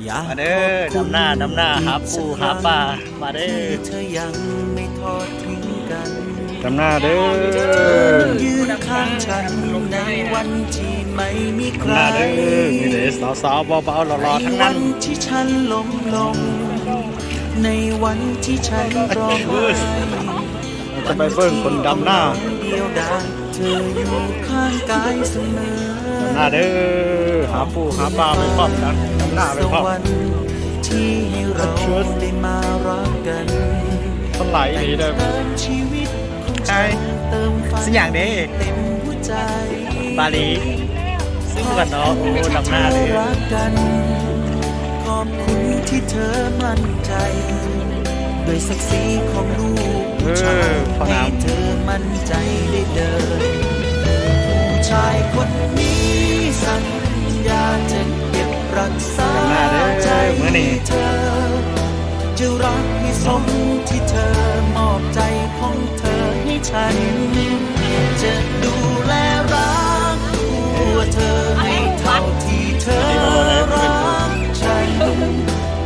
มาเด้อดำหน้าหาปูหาปลามาเด้อเธอยังไม่ทอดทิ้งกัน ดำหน้าเด้อยืนข้างฉันในวันที่ไม่มีใคร ดำหน้าเด้อมีแต่สาวๆเบาๆหล่อๆทั้งนั้น ในวันที่ฉันล้มลงในวันที่ฉันร้องไห้ จะไปเบิ่งคนดำหน้า เดียวดายเธออยู่ข้างกายเสมอ ดำหน้าเด้อหาปูหาปลาไปพร้อมกันดำหน้าไปพร้อม สวรรค์ที่ให้เราได้มารักกัน ต้นไหลดีเด้อ เติมชีวิตของฉันเติมฝัน สิ่งอย่างนี้ เต็มหัวใจ บาลีซึ่งกันเนาะโอ้ดำหน้าเลย รักกันขอบคุณที่เธอมั่นใจด้วยศักดิ์ศรีของลูกผู้ชายให้เธอมั่นใจได้เดินผู้ชายคนนี้สัญญาจะเก็บรักษาใจเธอจะรักให้สมที่เธอมอบใจของเธอให้ฉันจะดูแลรักตัวเธอให้เท่าที่เธอรักฉัน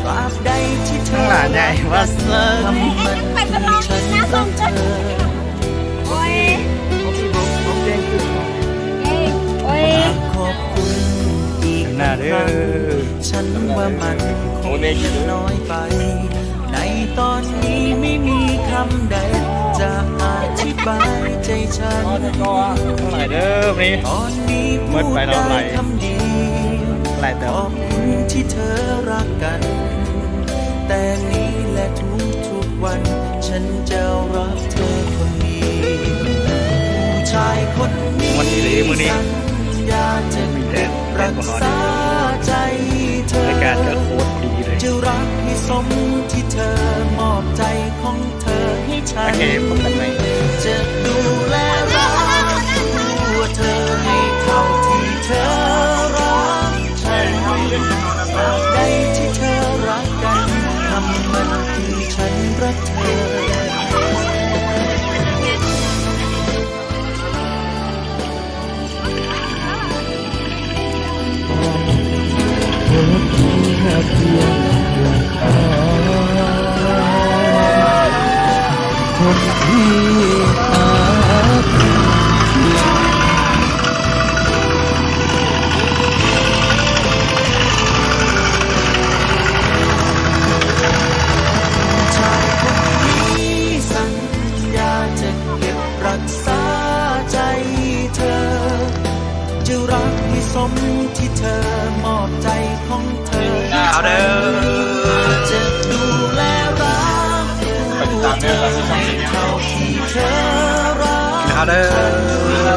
ตราบใดที่เธอ หลานใหญ่ว่าเซิร์ ทำมันที่ฉันรักเธอ โอ้ยโอ้ย ขอบคุณอีกครั้งฉันว่ามันคงน้อยไป ในตอนนี้ไม่มีคำใดจะอธิบายใจฉัน ไหลเด้อนี่ ตอนนี้พูดได้คำเดียว ไหล ข เด้อ อบคุณที่เธอรักกัน แต่นี้และทุกวันฉันจะรักเธอคนเดียวผู้ชายคนนี้สัญญาจะเก็บรักษาใจเธอ รายการก็โคตรดีเลย จะรักให้สมที่เธอมอบใจของเธอให้ฉั โอน เคพบกันไหม จะดูแลรักตัวเธอให้เท่าที่เธอรักฉันตราบใดที่เธอรักกันทำมันคือฉันรักเธอ คนที่หาชายคนนี้สัญญาจะเก็บรักษาใจเธอ จะรักให้สมที่เธอมอบใจของเธอให้ฉันจะดูแลรักตัวเธอให้เท่าที่เธอรัก เอาเด้อ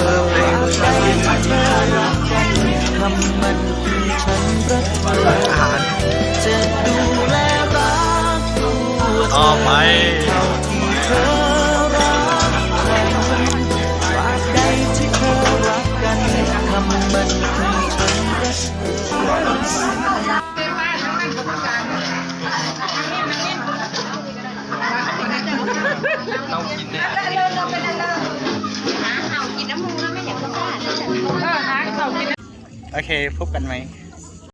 ใจที่เธอรักกันทำมันคือฉันรักเธอ อาหาร จะดูแลรักตัวเธ ต่อ อ ไป เท่าที่เธอรักกันตราบใดที่เธอรักกันทำมันคือฉันรักเธอ โอเคพบกันไหม